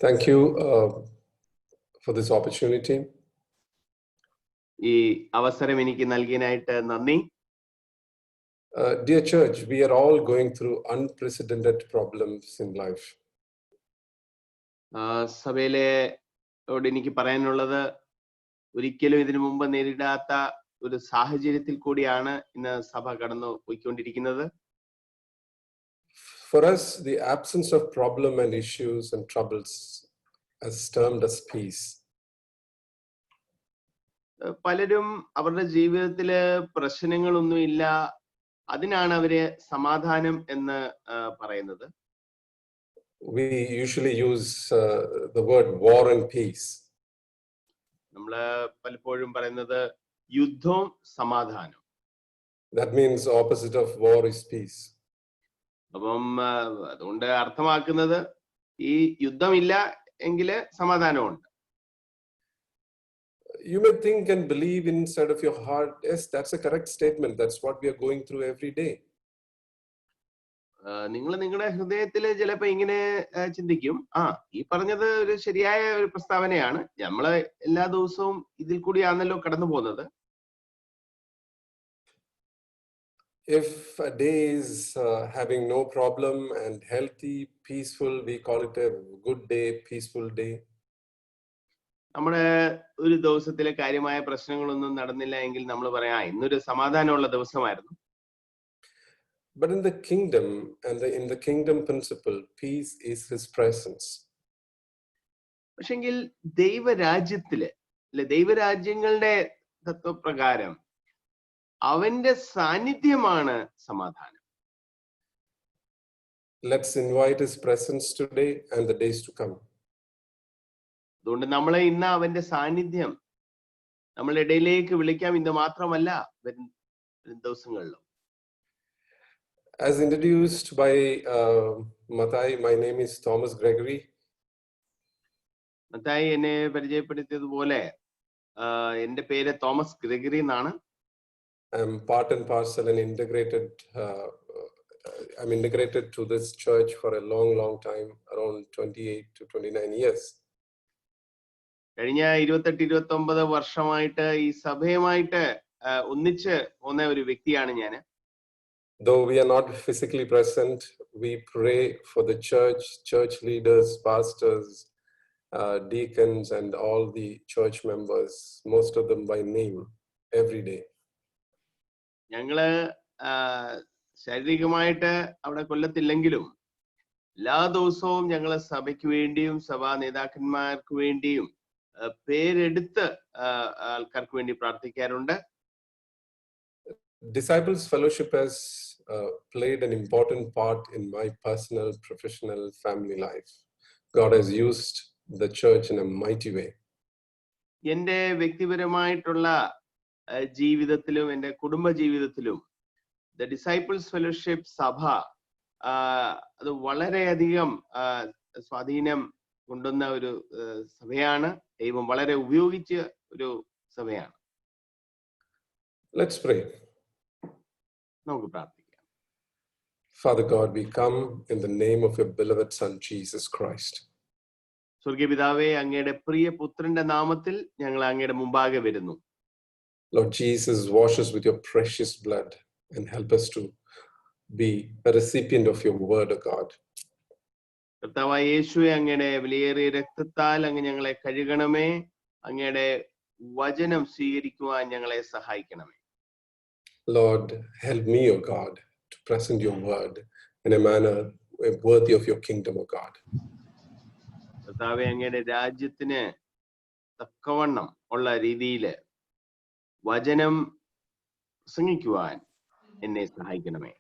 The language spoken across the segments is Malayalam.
Thank you for this opportunity. ഈ അവസരം എനിക്ക് നൽകിയതിനായിട്ട് നന്ദി. Dear church, we are all going through unprecedented problems in life. സഭയിലോട് എനിക്ക് പറയാനുള്ളത് ഒരിക്കലും ഇതിനു മുമ്പ് നേരിടാത്ത ഒരു സാഹചര്യത്തിൽ കൂടിയാണ് ഇന്ന് സഭ കടന്നു പോയിക്കൊണ്ടിരിക്കുന്നത്. For us, the absence of problem and issues and troubles is termed as peace. പലരും അവരുടെ ജീവിതത്തില് പ്രശ്നങ്ങളൊന്നും ഇല്ല, അതിനാണ് അവര് സമാധാനം എന്ന് പറയുന്നത്. We usually use the word war and peace. നമ്മള് പലപ്പോഴും പറയുന്നത് യുദ്ധവും സമാധാനം. That means opposite of war is peace. അപ്പം അതുകൊണ്ട് അർത്ഥമാക്കുന്നത് ഈ യുദ്ധമില്ല എങ്കില് സമാധാനമുണ്ട്. You may think and believe inside of your heart, yes, that's a correct statement. That's what we are going through every day. നിങ്ങൾ നിങ്ങളുടെ ഹൃദയത്തില് ചിലപ്പോ ഇങ്ങനെ ചിന്തിക്കും, ഈ പറഞ്ഞത് ഒരു ശരിയായ ഒരു പ്രസ്താവനയാണ്, നമ്മള് എല്ലാ ദിവസവും ഇതിൽ കൂടിയാണല്ലോ കടന്നു പോകുന്നത്. If a day is having no problem and healthy, peaceful, we call it a good day, peaceful day. നമ്മുടെ ഒരു ദിവസത്തിലെ കാര്യമായ പ്രശ്നങ്ങളൊന്നും നടന്നില്ല എങ്കിൽ നമ്മൾ പറയാം ഇന്നൊരു സമാധാനമുള്ള ദിവസമായിരുന്നു. But in the kingdom and in the kingdom principle, peace is his presence. പക്ഷെങ്കിൽ ദൈവരാജ്യത്തില് ദൈവരാജ്യങ്ങളുടെ തത്വപ്രകാരം അവന്റെ സാന്നിധ്യമാണ് സമാധാനം. Let's invite his presence today and the days to come. അതുകൊണ്ട് നമ്മളെ ഇന്ന് അവന്റെ സാന്നിധ്യം നമ്മളുടെ ഇടയിലേക്ക് വിളിക്കാം, ഇന്ന് മാത്രമല്ല വരും ദിവസങ്ങളിലും. As introduced by Mathai, my name is Thomas Gregory. Mathai എന്നെ പരിചയപ്പെടുത്തിയതുപോലെ എന്റെ പേര് തോമസ് ഗ്രെഗറി എന്നാണ്. I'm part and parcel and integrated. I'm integrated to this church for a long time, around 28 to 29 years. കഴിഞ്ഞ 28-29 വർഷമായിട്ട് ഈ സഭയുമായിട്ട് ഒന്നിച്ച് പോന്ന ഒരു വ്യക്തിയാണ് ഞാൻ. Though we are not physically present, we pray for the church leaders, pastors, deacons, and all the church members, most of them by name, every day. ഞങ്ങള് ശാരീരികമായിട്ട് അവിടെ കൊല്ലത്തില്ലെങ്കിലും എല്ലാ ദിവസവും ഞങ്ങള് സഭയ്ക്ക് വേണ്ടിയും സഭാ നേതാക്കന്മാർക്ക് വേണ്ടിയും പേരെടുത്ത് ആൾക്കാർക്ക് വേണ്ടി പ്രാർത്ഥിക്കാറുണ്ട്. Disciples Fellowship has played an important part in my personal, professional, family life. God has used the church in a mighty way. എന്റെ വ്യക്തിപരമായിട്ടുള്ള ജീവിതത്തിലും എന്റെ കുടുംബ ജീവിതത്തിലും ദ ഡിസൈപ്പിൾസ് ഫെലോഷിപ്പ് സഭ അത് വളരെയധികം സ്വാധീനം കൊണ്ടുവന്ന ഒരു സഭയാണ്. ദൈവം വളരെ ഉപയോഗിച്ച ഒരു സഭയാണ്. Let's pray. നമുക്ക് പ്രാർത്ഥിക്കാം. Father God, we come in the name of your beloved Son, Jesus Christ. സ്വർഗീയ പിതാവേ, അങ്ങയുടെ പ്രിയ പുത്രന്റെ നാമത്തിൽ ഞങ്ങൾ അങ്ങയുടെ മുമ്പാകെ വരുന്നു. Lord Jesus, wash us with your precious blood and help us to be a recipient of your word, O God. കർത്താവായ യേശുവേ, അങ്ങയുടെ വിലയേറിയ രക്തത്താൽ അങ്ങ് ഞങ്ങളെ കഴുകണമേ, അങ്ങയുടെ വചനം സ്വീകരിക്കുവാൻ ഞങ്ങളെ സഹായിക്കണമേ. Lord, help me, O God, to present your word in a manner worthy of your kingdom, O God. കർത്താവേ, അങ്ങയുടെ രാജ്യത്തിന് തക്കവണ്ണം ഉള്ള രീതിയിൽ വചനം പ്രസംഗിക്കുവാൻ എന്നെ സഹായിക്കണമേ.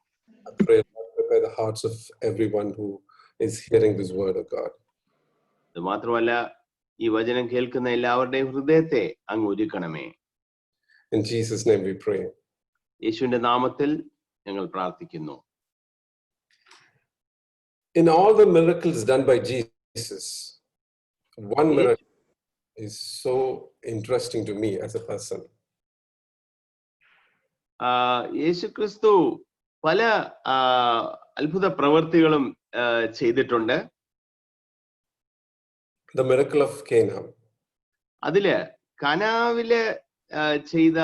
I pray, Lord, prepare the hearts of everyone who is hearing this word, O God. ഇത് മാത്രമല്ല, ഈ വചനം കേൾക്കുന്ന എല്ലാവരുടെയും ഹൃദയത്തെ അങ്ങ് ഒരുക്കണമേ. In Jesus' name we pray. യേശുവിന്റെ നാമത്തിൽ ഞങ്ങൾ പ്രാർത്ഥിക്കുന്നു. In all the miracles done by Jesus, one miracle is so interesting to me as a person. യേശു ക്രിസ്തു പല അത്ഭുത പ്രവൃത്തികളും ചെയ്തിട്ടുണ്ട്. The miracle of Cana. അതില് കനാവില് ചെയ്ത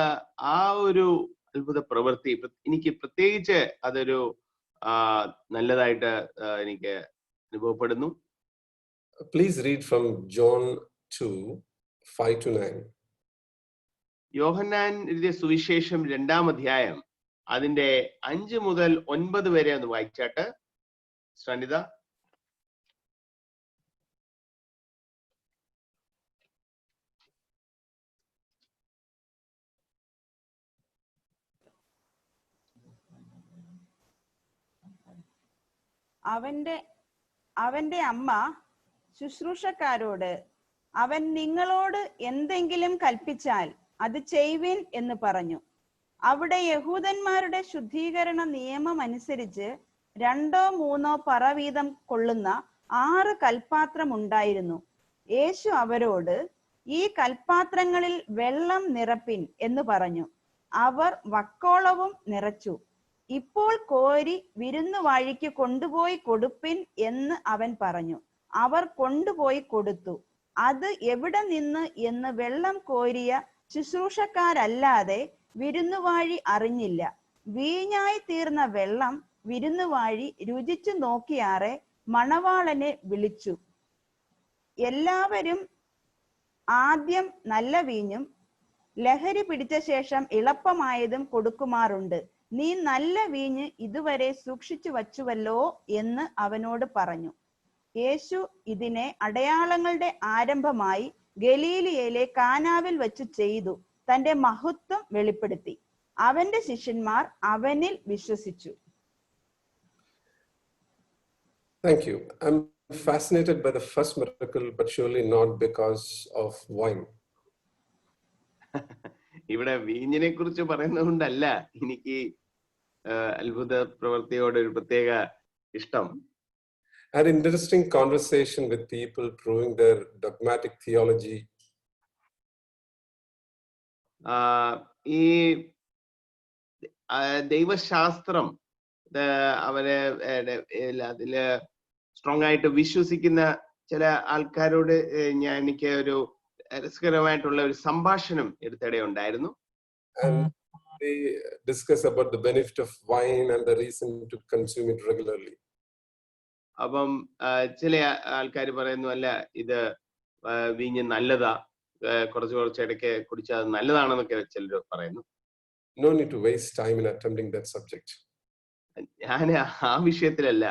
ആ ഒരു അത്ഭുത പ്രവൃത്തി എനിക്ക് പ്രത്യേകിച്ച് അതൊരു നല്ലതായിട്ട് എനിക്ക് അനുഭവപ്പെടുന്നു. Please read from John 2:5-9. യോഹന്നാൻ എഴുതിയ സുവിശേഷം 2-ാം അധ്യായം അതിന്റെ 5 മുതൽ 9 വരെ ഒന്ന് വായിച്ചാട്ട് ശ്രണിത. അവന്റെ അമ്മ ശുശ്രൂഷക്കാരോട്, അവൻ നിങ്ങളോട് എന്തെങ്കിലും കൽപ്പിച്ചാൽ അത് ചെയ്യുവിൻ എന്ന് പറഞ്ഞു. അവിടെ യഹൂദന്മാരുടെ ശുദ്ധീകരണ നിയമം അനുസരിച്ച് 2-3 പറ വീതം കൊള്ളുന്ന 6 കൽപാത്രം ഉണ്ടായിരുന്നു. യേശു അവരോട്, ഈ കൽപാത്രങ്ങളിൽ വെള്ളം നിറപ്പിൻ എന്ന് പറഞ്ഞു. അവർ വക്കോളവും നിറച്ചു. ഇപ്പോൾ കോരി വിരുന്നുവാഴിക്ക് കൊണ്ടുപോയി കൊടുപ്പിൻ എന്ന് അവൻ പറഞ്ഞു. അവർ കൊണ്ടുപോയി കൊടുത്തു. അത് എവിടെ നിന്ന് എന്ന് വെള്ളം കോരിയ ശുശ്രൂഷക്കാരല്ലാതെ വിരുന്നുവാഴി അറിഞ്ഞില്ല. വീഞ്ഞായി തീർന്ന വെള്ളം വിരുന്നുവാഴി രുചിച്ചു നോക്കിയാറെ മണവാളനെ വിളിച്ചു. എല്ലാവരും ആദ്യം നല്ല വീഞ്ഞും ലഹരി പിടിച്ച ശേഷം ഇളപ്പമായതും കൊടുക്കുമാറുണ്ട്. നീ നല്ല വീഞ്ഞ് ഇതുവരെ സൂക്ഷിച്ചു വച്ചുവല്ലോ എന്ന് അവനോട് പറഞ്ഞു. യേശു ഇതിനെ അടയാളങ്ങളുടെ ആരംഭമായി ഗലീലിയയിലെ കാനാവിൽ വെച്ച് ചെയ്തു തന്റെ മഹത്വം വെളിപ്പെടുത്തി. അവന്റെ ശിഷ്യന്മാർ അവനിൽ വിശ്വസിച്ചു. Thank you. I'm fascinated by the first miracle, but surely not because of wine. ഇവിടെ വീഞ്ഞിനെ കുറിച്ച് പറയുന്നതുകൊണ്ടല്ല എനിക്ക് അത്ഭുത പ്രവൃത്തിയോട് ഒരു പ്രത്യേക ഇഷ്ടം. I had an interesting conversation with people proving their dogmatic theology. ഈ ദൈവശാസ്ത്രം അവരെ അതില് സ്ട്രോങ് ആയിട്ട് വിശ്വസിക്കുന്ന ചില ആൾക്കാരോട് എനിക്ക് ഒരു രസകരമായിട്ടുള്ള ഒരു സംഭാഷണം എടുത്തിടെ ഉണ്ടായിരുന്നു. And they discuss about the benefit of wine and the reason to consume it regularly. അപ്പം ചില ആൾക്കാർ പറയുന്നു, അല്ല ഇത് വീഞ്ഞ് നല്ലതാ, കുറച്ച് ഇടയ്ക്ക് കുടിച്ചാൽ അത് നല്ലതാണെന്നൊക്കെ ചിലർ പറയുന്നു. No need to waste time in attempting that subject. ഞാൻ ആ വിഷയത്തിലല്ല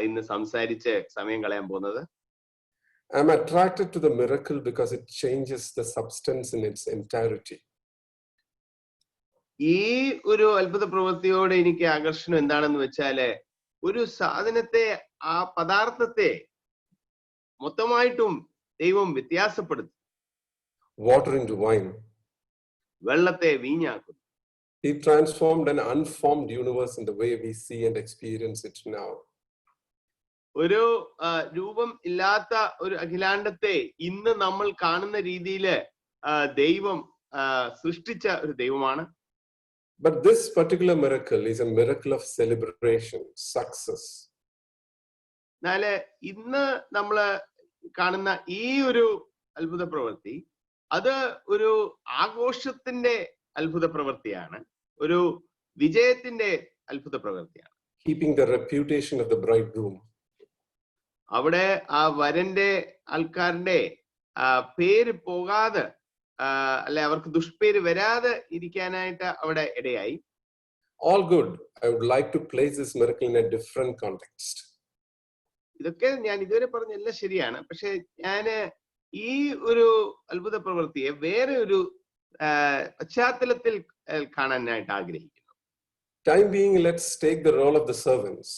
ഇന്ന് സംസാരിച്ച് സമയം കളയാൻ പോകുന്നത്. I'm attracted to the miracle because it changes the substance in its entirety. ഈ ഒരു അത്ഭുത പ്രവൃത്തിയോട് എനിക്ക് ആകർഷണം എന്താണെന്ന് വെച്ചാല്, ഒരു സാധനത്തെ, ആ പദാർത്ഥത്തെ മൊത്തമായിട്ടും ദൈവം വ്യത്യാസപ്പെടുത്തും. Water into wine. വെള്ളത്തെ വീഞ്ഞാക്കും. He transformed an unformed universe in the way we see and experience it now. ഒരു രൂപം ഇല്ലാത്ത ഒരു അഖിലാണ്ടത്തെ ഇന്ന് നമ്മൾ കാണുന്ന രീതിയില് ദൈവം സൃഷ്ടിച്ച ഒരു ദൈവമാണ്. But this particular miracle is a miracle of celebration, success. എന്നാല് ഇന്ന് നമ്മള് കാണുന്ന ഈ ഒരു അത്ഭുത പ്രവൃത്തി അത് ഒരു ആഘോഷത്തിന്റെ അത്ഭുത പ്രവൃത്തിയാണ്, ഒരു വിജയത്തിന്റെ അത്ഭുത പ്രവൃത്തിയാണ്. Keeping the reputation of the bridegroom. അവിടെ ആ വരന്റെ ആൾക്കാരുടെ പേര് പോകാതെ അല്ലെ അവർക്ക് ദുഷ്പേര് വരാതെ ഇരിക്കാനായിട്ട് അവിടെ ഇടയായി. All good. I would like to place this miracle in a different context. ഇതൊക്കെ ഞാൻ ഇതുവരെ പറഞ്ഞ എല്ലാം ശരിയാണ്, പക്ഷെ ഞാന് ഈ ഒരു അത്ഭുത പ്രവൃത്തിയെ വേറെ ഒരു പശ്ചാത്തലത്തിൽ കാണാനായിട്ട് ആഗ്രഹിക്കുന്നു. Time being, let's take the role of the servants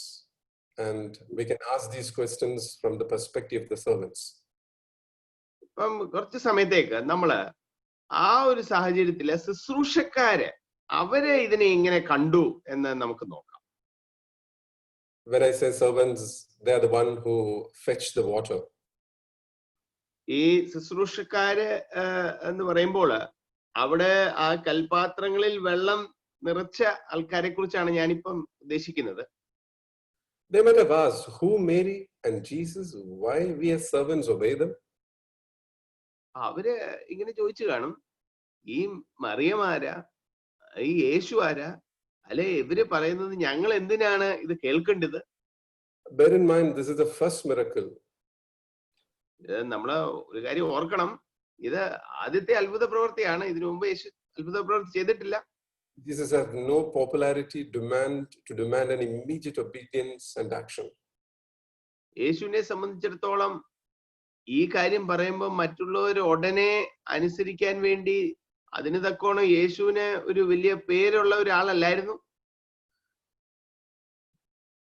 and we can ask these questions from the perspective of the servants. ഇപ്പം കുറച്ച് സമയത്തേക്ക് നമ്മള് ആ ഒരു സാഹചര്യത്തില് ശുശ്രൂഷക്കാര് അവരെ ഇതിനെ എങ്ങനെ കണ്ടു എന്ന് നമുക്ക് നോക്കാം. When I say servants, they are the one who fetch the water. ഈ ശുശ്രൂഷക്കാര് എന്ന് പറയുമ്പോൾ അവിടെ ആ കൽപാത്രങ്ങളിൽ വെള്ളം നിറച്ച ആൾക്കാരെ കുറിച്ചാണ് ഞാനിപ്പം ഉദ്ദേശിക്കുന്നത്. They might have asked, who Mary and Jesus? Why we as servants obey them? അവര് ഇങ്ങനെ ചോദിച്ചു കാണും, ഈ മറിയമാരാ, ഈ യേശു ആരാ, അല്ലെ ഇവര് പറയുന്നത് ഞങ്ങൾ എന്തിനാണ് ഇത് കേൾക്കേണ്ടത്? Bear in mind, this is the first miracle. നമ്മള് ഒരു കാര്യം ഓർക്കണം, ഇത് ആദ്യത്തെ അത്ഭുത പ്രവൃത്തിയാണ്. ഇതിനു മുമ്പ് യേശു അത്ഭുത പ്രവൃത്തി ചെയ്തിട്ടില്ല. Jesus has no popularity to demand an immediate obedience and action. യേശുവിനെ സംബന്ധിച്ചിടത്തോളം ഈ കാര്യം പറയുമ്പോൾ മറ്റുള്ളവർ ഉടനെ അനുസരിക്കാൻ വേണ്ടി അതിന് തക്കോണം യേശുവിന് ഒരു വലിയ പേരുള്ള ഒരാളല്ലായിരുന്നു.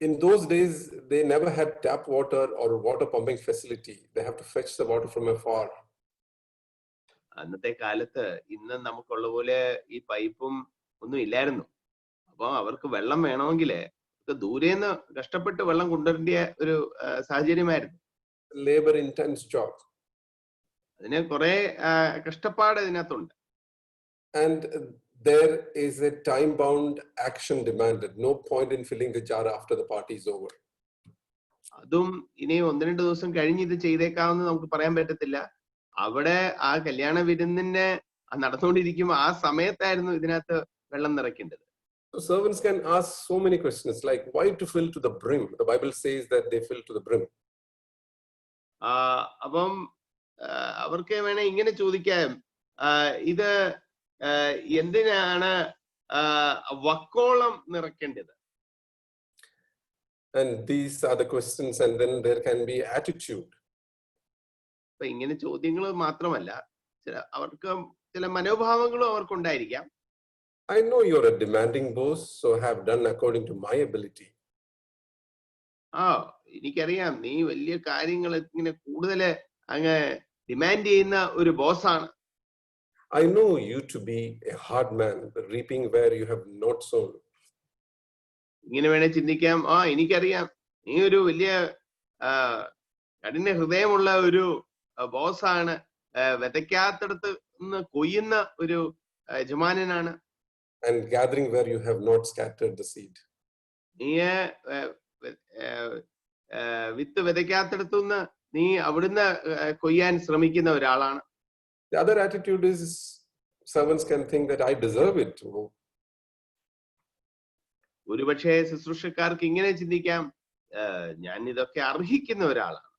In those days, they never had tap water or water pumping facility. They have to fetch the water from afar. അന്നത്തെ കാലത്ത് ഇന്ന് നമുക്കുള്ള പോലെ ഈ പൈപ്പും ഒന്നും ഇല്ലായിരുന്നു. അപ്പൊ അവർക്ക് വെള്ളം വേണമെങ്കിൽ ദൂരേന്ന് കഷ്ടപ്പെട്ട് വെള്ളം കൊണ്ടുവരേണ്ട ഒരു സാഹചര്യമായിരുന്നു. Labor intense job. അതിന് കുറെ കഷ്ടപ്പാട് ഇതിനകത്തുണ്ട്. And there is a time bound action demanded. No point in filling the jar after the party is over. അതും ഇനി 1-2 ദിവസം കഴിഞ്ഞ് ഇത് ചെയ്തേക്കാമെന്ന് നമുക്ക് പറയാൻ പറ്റത്തില്ല. അവിടെ ആ കല്യാണ വിരുന്നിനെ നടന്നുകൊണ്ടിരിക്കുമ്പോൾ ആ സമയത്തായിരുന്നു ഇതിനകത്ത് വെള്ളം നിറയ്ക്കേണ്ടത്. So servants can ask so many questions like why to fill to the brim? The Bible says that they fill to the brim. അപ്പം അവർക്ക് വേണേ ഇങ്ങനെ ചോദിക്കാം, ഇത് എന്തിനാണ് വക്കോളം നിറയ്ക്കേണ്ടത്? And these are the questions, and then there can be attitude. അപ്പൊ ഇങ്ങനെ ചോദ്യങ്ങൾ മാത്രമല്ല, അവർക്ക് ചില മനോഭാവങ്ങളും അവർക്കുണ്ടായിരിക്കാം. I know you're a demanding boss, so have done according to my ability. എനിക്കറിയാം നീ വലിയ കാര്യങ്ങൾ ഇങ്ങനെ കൂടുതൽ അങ്ങ് ഡിമാൻഡ് ചെയ്യുന്ന ഒരു ബോസാണ്. I know you to be a hard man, reaping where you have not sown. ഇങ്ങനെ വേണേ ചിന്തിക്കാം, എനിക്കറിയാം നീ ഒരു വലിയ കഠിന ഹൃദയമുള്ള ഒരു ബോസാണ്, വിതയ്ക്കാത്തടത്ത് നിന്ന് കൊയ്യുന്ന ഒരു യജമാനനാണ്. And gathering where you have not scattered the seed. നീ വിത്ത് വിതയ്ക്കാത്തടത്തുനിന്ന് നീ അവിടുന്ന് കൊയ്യാൻ ശ്രമിക്കുന്ന ഒരാളാണ്. The other attitude is servants can think that I deserve it. ഒരുപക്ഷെ ശുശ്രൂഷക്കാർക്ക് ഇങ്ങനെ ചിന്തിക്കാം, ഞാൻ ഇതൊക്കെ അർഹിക്കുന്ന ഒരാളാണ്.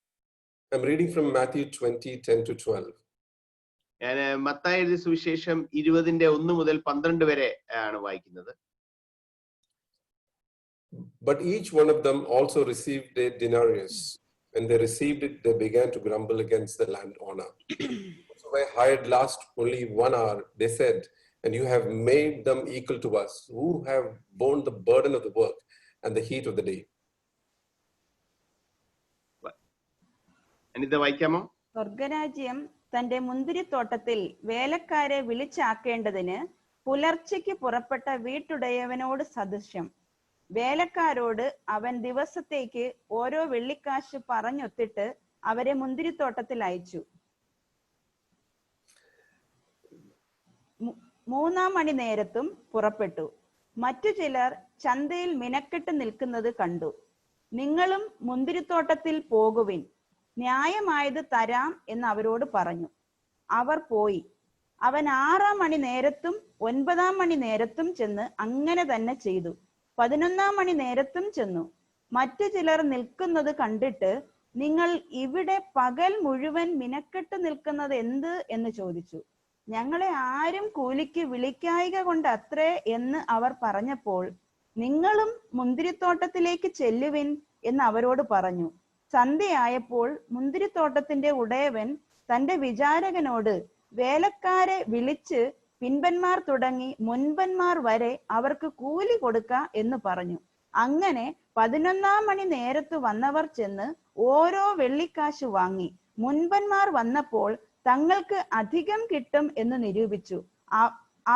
I'm reading from Matthew 20:10-12. ഞാൻ മത്തായി എഴുതിയ സുവിശേഷം 20:1 മുതൽ 12 വരെ ആണ് വായിക്കുന്നത്. But each one of them also received a denarius. When they received it, they began to grumble against the landowner. So I hired last only 1 hour, they said, and you have made them equal to us, who have borne the burden of the work and the heat of the day. Anitha വായിക്കാമോ? സ്വർഗരാജ്യം തന്റെ മുന്തിരിത്തോട്ടത്തിൽ വേലക്കാരെ വിളിച്ചാക്കേണ്ടതിന് പുലർച്ചയ്ക്ക് പുറപ്പെട്ട വീട്ടുടയവനോട് സദൃശ്യം. വേലക്കാരോട് അവൻ ദിവസത്തേക്ക് ഓരോ വെള്ളിക്കാശ് പറഞ്ഞൊത്തിട്ട് അവരെ മുന്തിരിത്തോട്ടത്തിൽ അയച്ചു. 3-ാം മണി നേരത്തും പുറപ്പെട്ടു. മറ്റു ചിലർ ചന്തയിൽ മിനക്കെട്ട് നിൽക്കുന്നത് കണ്ടു. നിങ്ങളും മുന്തിരിത്തോട്ടത്തിൽ പോകുവിൻ, ന്യായമായത് തരാം എന്ന് അവരോട് പറഞ്ഞു. അവർ പോയി. അവൻ 6-ാം മണി നേരത്തും 9-ാം മണി നേരത്തും ചെന്ന് അങ്ങനെ തന്നെ ചെയ്തു. 11-ാം മണി നേരത്തും ചെന്നു. മറ്റു ചിലർ നിൽക്കുന്നത് കണ്ടിട്ട്, നിങ്ങൾ ഇവിടെ പകൽ മുഴുവൻ മിനക്കെട്ട് നിൽക്കുന്നത് എന്ത് എന്ന് ചോദിച്ചു. ഞങ്ങളെ ആരും കൂലിക്ക് വിളിക്കായിക കൊണ്ട് അത്രേ എന്ന് അവർ പറഞ്ഞപ്പോൾ, നിങ്ങളും മുന്തിരിത്തോട്ടത്തിലേക്ക് ചെല്ലുവിൻ എന്ന് അവരോട് പറഞ്ഞു. സന്ധ്യയായപ്പോൾ മുന്തിരിത്തോട്ടത്തിന്റെ ഉടയവൻ തന്റെ വിചാരകനോട് വേലക്കാരെ വിളിച്ച് പിൻപന്മാർ തുടങ്ങി മുൻപന്മാർ വരെ അവർക്ക് കൂലി കൊടുക്ക എന്ന് പറഞ്ഞു. അങ്ങനെ 11-ാം മണി നേരത്ത് വന്നവർ ചെന്ന് ഓരോ വെള്ളിക്കാശ് വാങ്ങി. മുൻപന്മാർ വന്നപ്പോൾ തങ്ങൾക്ക് അധികം കിട്ടും എന്ന് നിരൂപിച്ചു.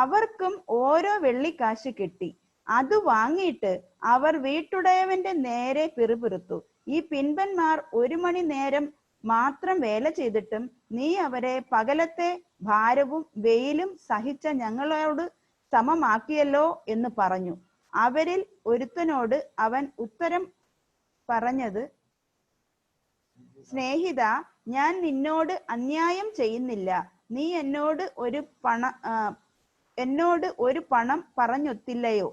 അവർക്കും ഓരോ വെള്ളിക്കാശ് കിട്ടി. അത് വാങ്ങിയിട്ട് അവർ വീട്ടുടയവന്റെ നേരെ പിറുപിറുത്തു. ഈ പിൻപന്മാർ 1 മണി നേരം മാത്രം വേല ചെയ്തിട്ടും നീ അവരെ പകലത്തെ ഭാരവും വെയിലും സഹിച്ച ഞങ്ങളോട് സമമാക്കിയല്ലോ എന്ന് പറഞ്ഞു. അവരിൽ ഒരുത്തനോട് അവൻ ഉത്തരം പറഞ്ഞത്, സ്നേഹിത, ഞാൻ നിന്നോട് അന്യായം ചെയ്യുന്നില്ല. നീ എന്നോട് ഒരു പണം പറഞ്ഞൊത്തില്ലയോ?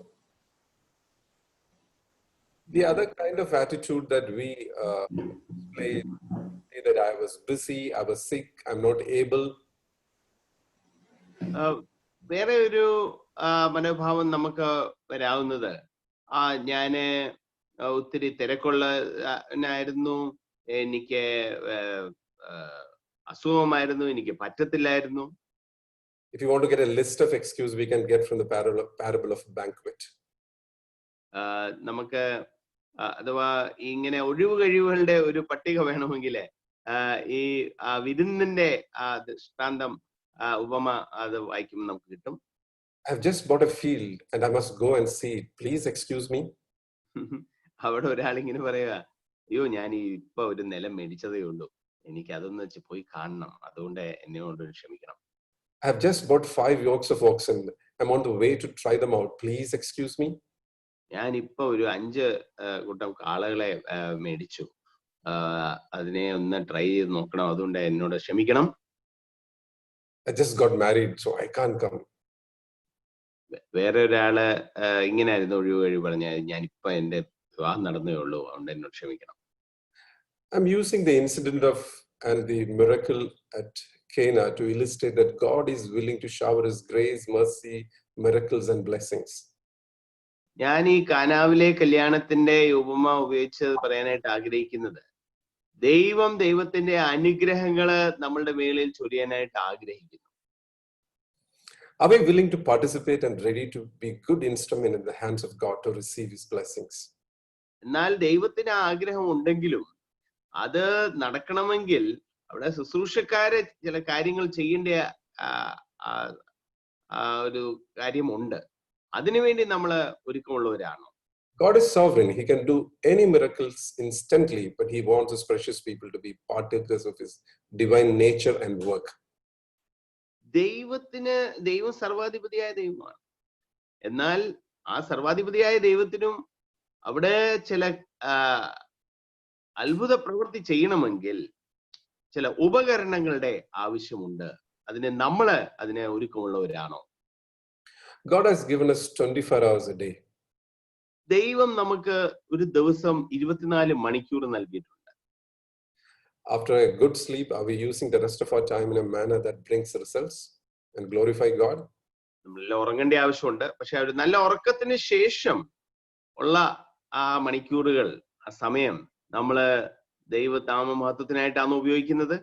The other kind of attitude that we display, that I was busy, I was sick, I'm not able. വേറെ ഒരു മനോഭാവം നമുക്ക് വരാവുന്നത്, ഞാന് ഒത്തിരി തിരക്കുള്ളനായിരുന്നു, എനിക്ക് അസുഖമായിരുന്നു, എനിക്ക് പറ്റത്തില്ലായിരുന്നു. If you want to get a list of excuses, we can get from the parable of banquet. നമുക്ക് അഥവാ ഇങ്ങനെ ഒഴിവ് കഴിവുകളുടെ ഒരു പട്ടിക വേണമെങ്കിൽ ഈ വിരുന്നിന്റെ ദൃഷ്ടാന്തം ഉപമ അത് വായിക്കുമ്പോൾ നമുക്ക് കിട്ടും. I've just bought a field and I must go and see it. Please excuse me. അവിടെ ഒരാളിങ്ങനെ പറയുക, അയ്യോ ഞാൻ ഇപ്പൊ ഒരു നിലം മേടിച്ചതേ ഉള്ളൂ, എനിക്ക് അതൊന്ന് വെച്ച് പോയി കാണണം, അതുകൊണ്ട് എന്നോട് ക്ഷമിക്കണം. I've just bought 5 yokes of oxen. I'm on the way to try them out. Please excuse me. ഞാൻ ഇപ്പൊ ഒരു 5 കൂട്ടം കാളകളെ മേടിച്ചു, അതിനെ ഒന്ന് ട്രൈ ചെയ്ത് നോക്കണം, അതുകൊണ്ട് എന്നോട് ക്ഷമിക്കണം. I just got married, so I can't come. വേറെ ഒരാള് ഇങ്ങനെയായിരുന്നു ഒഴിവ് കഴിവ് പറഞ്ഞ, ഞാൻ ഇപ്പൊ എന്റെ വിവാഹം നടന്നേ ഉള്ളൂ, അതുകൊണ്ട് എന്നോട് ക്ഷമിക്കണം. I'm using the incident of and the miracle at Cana to illustrate that God is willing to shower His grace, mercy, miracles and blessings. ഞാൻ ഈ കാനാവിലെ കല്യാണത്തിന്റെ ഉപമ ഉപയോഗിച്ച് പറയാനായിട്ട് ആഗ്രഹിക്കുന്നത്, ദൈവത്തിന്റെ അനുഗ്രഹങ്ങള് നമ്മളുടെ മേളിൽ ചൊരിയാനായിട്ട് ആഗ്രഹിക്കുന്നു. Are we willing to participate and ready to be good instrument in the hands of God to receive His blessings? എന്നാൽ ദൈവത്തിന് ആഗ്രഹം ഉണ്ടെങ്കിലും അത് നടക്കണമെങ്കിൽ അവിടെ ശുശ്രൂഷക്കാരെ ചില കാര്യങ്ങൾ ചെയ്യേണ്ട ഒരു കാര്യമുണ്ട്. അതിനുവേണ്ടി നമ്മൾ ഒരുക്കമുള്ളവരാണോ? God is sovereign. He can do any miracles instantly, but He wants His precious people to be partakers of His divine nature and work. ദൈവം സർവാധിപതിയായ ദൈവമാണ്. എന്നാൽ ആ സർവാധിപതിയായ ദൈവത്തിനും അവിടെ ചില അത്ഭുത പ്രവൃത്തി ചെയ്യണമെങ്കിൽ ചില ഉപകരണങ്ങളുടെ ആവശ്യമുണ്ട്. അതിനെ ഒരുക്കമുള്ളവരാണോ? God has given us 24 hours a day. ദൈവം നമുക്ക് ഒരു ദിവസം 24 മണിക്കൂർ നൽകിയിട്ടുണ്ട്. After a good sleep, are we using the rest of our time in a manner that brings results and glorify God? നമ്മൾ ഉറങ്ങേണ്ട ആവശ്യമുണ്ട്. പക്ഷെ ഒരു നല്ല ഉറക്കത്തിന് ശേഷം ഉള്ള ആ മണിക്കൂറുകൾ, ആ സമയം നമ്മള് ദൈവനാമമഹത്വത്തിനായിട്ടാണ് ഉപയോഗിക്കുന്നത്.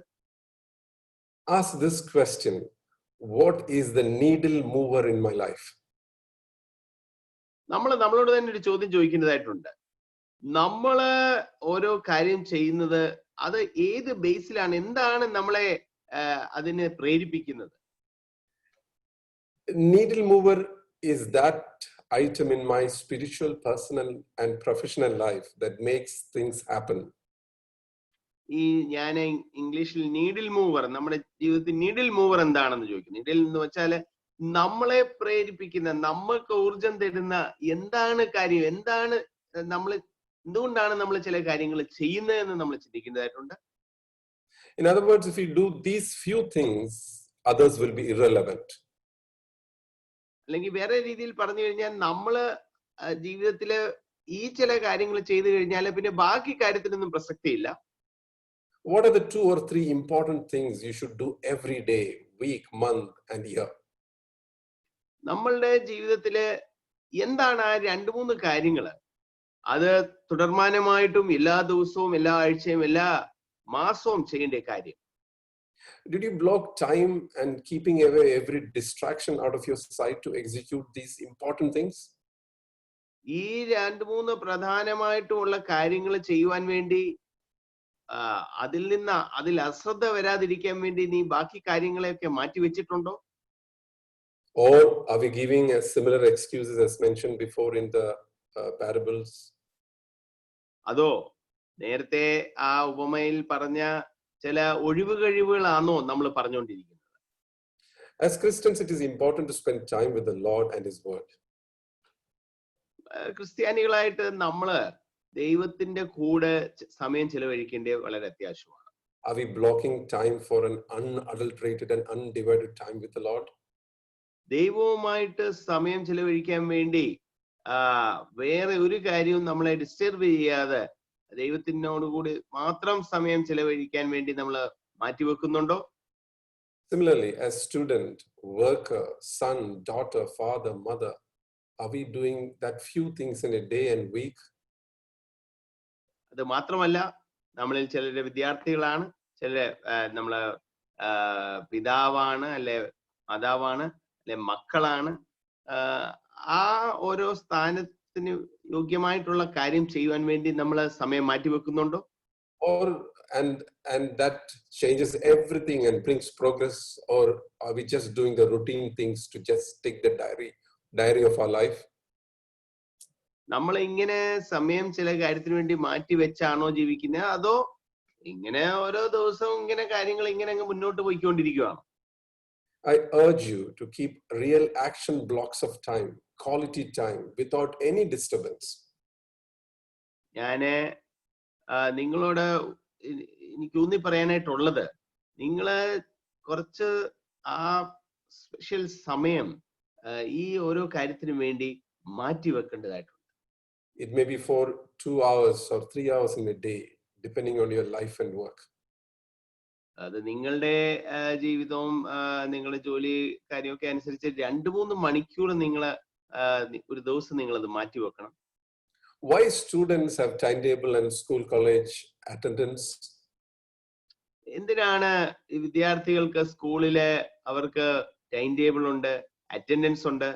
Ask this question: what is the needle mover in my life? നമ്മളോട് തന്നെ ഒരു ചോദ്യം ചോദിക്കേണ്ടതായിട്ടുണ്ട്. നമ്മള് ഓരോ കാര്യം ചെയ്യുന്നത് അത് ഏത് ബേസിലാണ്? എന്താണ് നമ്മളെ അതിനെ പ്രേരിപ്പിക്കുന്നത്? Needle mover is that item in my spiritual, personal and professional life that makes things happen. ഈ ഞാൻ ഇംഗ്ലീഷിൽ നീഡിൽ മൂവർ, നമ്മുടെ ജീവിതത്തിൽ നീഡിൽ മൂവർ എന്താണെന്ന് ചോദിക്കുന്നു. നീഡിൽ എന്ന് വെച്ചാല് നമ്മളെ പ്രേരിപ്പിക്കുന്ന, നമ്മൾക്ക് ഊർജം തരുന്ന എന്താണ് കാര്യം, എന്തുകൊണ്ടാണ് നമ്മൾ ചില കാര്യങ്ങൾ ചെയ്യുന്നതെന്ന് നമ്മൾ ചിന്തിക്കേണ്ടതായിട്ടുണ്ട്. In other words, if we do these few things, others will be irrelevant. അല്ലെങ്കിൽ വേറെ രീതിയിൽ പറഞ്ഞു കഴിഞ്ഞാൽ, നമ്മള് ജീവിതത്തില് ഈ ചില കാര്യങ്ങൾ ചെയ്തു കഴിഞ്ഞാൽ പിന്നെ ബാക്കി കാര്യത്തിനൊന്നും പ്രസക്തിയില്ല. What are the 2 or 3 important things you should do every day, week, month and year? നമ്മളുടെ ജീവിതത്തില് എന്താണ് ആ 2-3 കാര്യങ്ങള്? അത് തുടർമാനമായിട്ടും എല്ലാ ദിവസവും, എല്ലാ ആഴ്ചയും, എല്ലാ മാസവും ചെയ്യേണ്ട കാര്യം. Did you block time and keeping away every distraction out of your sight to execute these important things? ഈ 2-3 പ്രധാനമായിട്ടുള്ള കാര്യങ്ങൾ ചെയ്യുവാൻ വേണ്ടി, അതിൽ അശ്രദ്ധ വരാതിരിക്കാൻ വേണ്ടി നീ ബാക്കി കാര്യങ്ങളെയൊക്കെ മാറ്റിവെച്ചിട്ടുണ്ടോ? Or are we giving similar excuses as mentioned before in the parables? അതോ നേരത്തെ ആ ഉപമയിൽ പറഞ്ഞ ചില ഒഴിവ് കഴിവുകളാണോ നമ്മൾ പറഞ്ഞുകൊണ്ടിരിക്കുന്നത്? As Christians, it is important to spend time with the Lord and His Word. ക്രിസ്ത്യാനികളായിട്ട് നമ്മള് ദൈവത്തിന്റെ കൂടെ സമയം ചെലവഴിക്കേണ്ടത് വളരെ അത്യാവശ്യമാണ്. Are we blocking time for an unadulterated and undivided time with the Lord? ദൈവവുമായിട്ട് സമയം ചെലവഴിക്കാൻ വേണ്ടി വേറെ ഒരു കാര്യവും നമ്മളെ ഡിസ്റ്റർബ് ചെയ്യാതെ ദൈവത്തിനോടുകൂടി മാത്രം സമയം ചെലവഴിക്കാൻ വേണ്ടി നമ്മൾ മാറ്റിവെക്കുന്നുണ്ടോ? Similarly, as student, worker, son, daughter, father, mother, are we doing that few things in a day and week? അത് മാത്രമല്ല, നമ്മളിൽ ചിലര് വിദ്യാർത്ഥികളാണ്, ചിലര് നമ്മള് പിതാവാണ്, അല്ലെ മാതാവാണ്, അല്ലെ മക്കളാണ്. ആ ഓരോ സ്ഥാനത്തിന് യോഗ്യമായിട്ടുള്ള കാര്യം ചെയ്യുവാൻ വേണ്ടി നമ്മൾ സമയം മാറ്റിവെക്കുന്നുണ്ടോ? Or and that changes everything and brings progress, or are we just doing the routine things to just take the diary of our life? നമ്മൾ ഇങ്ങനെ സമയം ചില കാര്യത്തിന് വേണ്ടി മാറ്റി വെച്ചാണോ ജീവിക്കുന്നത്, അതോ ഇങ്ങനെ ഓരോ ദിവസവും ഇങ്ങനെ കാര്യങ്ങൾ ഇങ്ങനെ അങ്ങ് മുന്നോട്ട് പോയിക്കൊണ്ടിരിക്കുകയാണോ? I urge you to keep real action blocks of time, quality time, without any disturbance. ഞാന് നിങ്ങളോട് എനിക്ക് ഊന്നി പറയാനായിട്ടുള്ളത്, നിങ്ങള് കുറച്ച് ആ സ്പെഷ്യൽ സമയം ഈ ഓരോ കാര്യത്തിനു വേണ്ടി മാറ്റി വെക്കേണ്ടതായിട്ടുണ്ട്. It may be for 2 hours or 3 hours in a day, depending on your life and work. അത് നിങ്ങളുടെ ജീവിതവും നിങ്ങളുടെ ജോലി കാര്യമൊക്കെ അനുസരിച്ച് 2-3 മണിക്കൂർ നിങ്ങൾ ഒരു ദിവസം നിങ്ങൾ അത് മാറ്റി വെക്കണം. Why students have timetable and school college attendance? എന്തിനാണ് വിദ്യാർത്ഥികൾക്ക് സ്കൂളില് അവർക്ക് ടൈം ടേബിൾ ഉണ്ട്, അറ്റൻഡൻസ് ഉണ്ട്?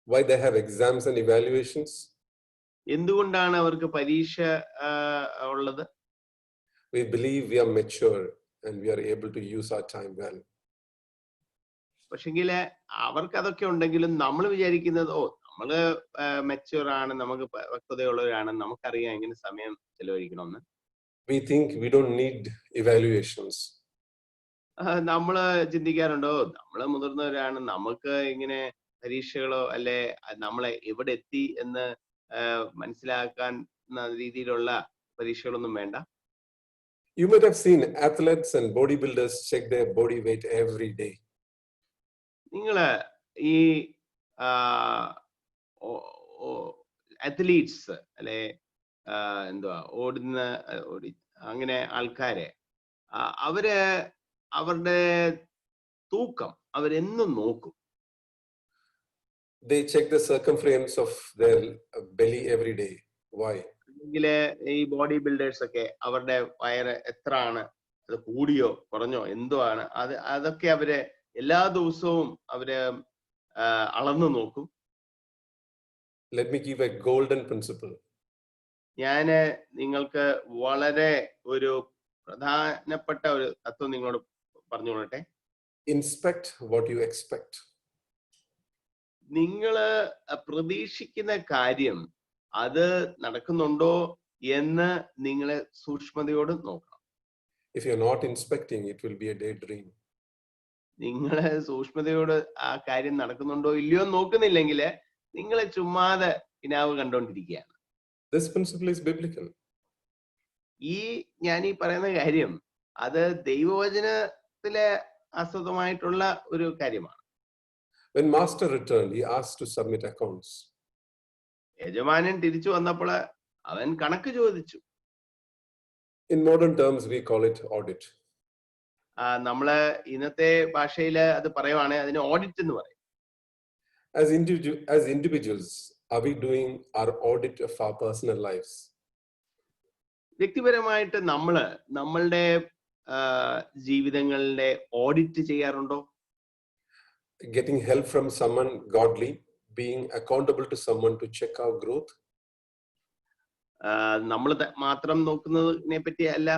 Why they have exams and evaluations? എന്തുകൊണ്ടാണ് അവർക്ക് പരീക്ഷ ഉള്ളത്? We believe we are mature and we are able to use our time well. പക്ഷെങ്കില് അവർക്ക് അതൊക്കെ ഉണ്ടെങ്കിലും നമ്മൾ വിചാരിക്കുന്നത്, നമ്മള് മെച്യൂർ ആണ്, നമുക്ക് വ്യക്തതയുള്ളവരാണ്, നമുക്കറിയാം എങ്ങനെ സമയം ചെലവഴിക്കണമെന്ന്. We think we don't need evaluations. നമ്മള് ചിന്തിക്കാറുണ്ടോ, നമ്മള് മുതിർന്നവരാണ്, നമുക്ക് ഇങ്ങനെ പരീക്ഷകളോ അല്ലെ നമ്മളെ എവിടെ എത്തി എന്ന് മനസ്സിലാക്കാൻ രീതിയിലുള്ള പരീക്ഷകളൊന്നും വേണ്ട. You might have seen athletes and bodybuilders check their body weight every day. നിങ്ങള് ഈ അത്ലീറ്റ്സ് അല്ലെ എന്തുവാ അങ്ങനെ ആൾക്കാരെ അവര് അവരുടെ തൂക്കം അവരെന്നും നോക്കും. They check the circumference of their belly every day. Why? ഈ ബോഡി ബിൽഡേഴ്സ് ഒക്കെ അവരുടെ വയറ് എത്ര ആണ്, അത് കൂടിയോ കുറഞ്ഞോ എന്തോ ആണ്, അതൊക്കെ അവര് എല്ലാ ദിവസവും അവര് അളന്നു നോക്കും. Let me give a golden principle. ഞാന് നിങ്ങൾക്ക് വളരെ ഒരു പ്രധാനപ്പെട്ട ഒരു തത്വം നിങ്ങളോട് പറഞ്ഞുകൊള്ളട്ടെ. Inspect what you expect. നിങ്ങള് പ്രതീക്ഷിക്കുന്ന കാര്യം അത് നടക്കുന്നുണ്ടോ എന്ന് നിങ്ങളെ സൂക്ഷ്മതയോട് നോക്കണം. If you're not inspecting, it will be a daydream. നിങ്ങള് സൂക്ഷ്മതയോട് ആ കാര്യം നടക്കുന്നുണ്ടോ ഇല്ലയോ നോക്കുന്നില്ലെങ്കിൽ നിങ്ങളെ ചുമ്മാതെ കിനാവ് കണ്ടോണ്ടിരിക്കുകയാണ്. This principle is biblical. ഞാൻ ഈ പറയുന്ന കാര്യം അത് ദൈവവചനത്തിലെ ആസ്പദമായിട്ടുള്ള ഒരു കാര്യമാണ്. When master returned, he asked to submit accounts. യജമാനൻ തിരിച്ചു വന്നപ്പോൾ അവൻ കണക്ക് ചോദിച്ചു. In modern terms, we call it audit. നമ്മള് ഇന്നത്തെ ഭാഷയില് അത് പറയുവാണ്, അതിന് ഓഡിറ്റ് എന്ന് പറയും. As individuals, are we doing our audit of our personal lives? വ്യക്തിപരമായിട്ട് നമ്മളുടെ ജീവിതങ്ങളുടെ ഓഡിറ്റ് ചെയ്യാറുണ്ടോ? Getting help from someone godly, being accountable to someone to check our growth. നമ്മൾ മാത്രം നോക്കുന്നതിനെ പറ്റി അല്ല,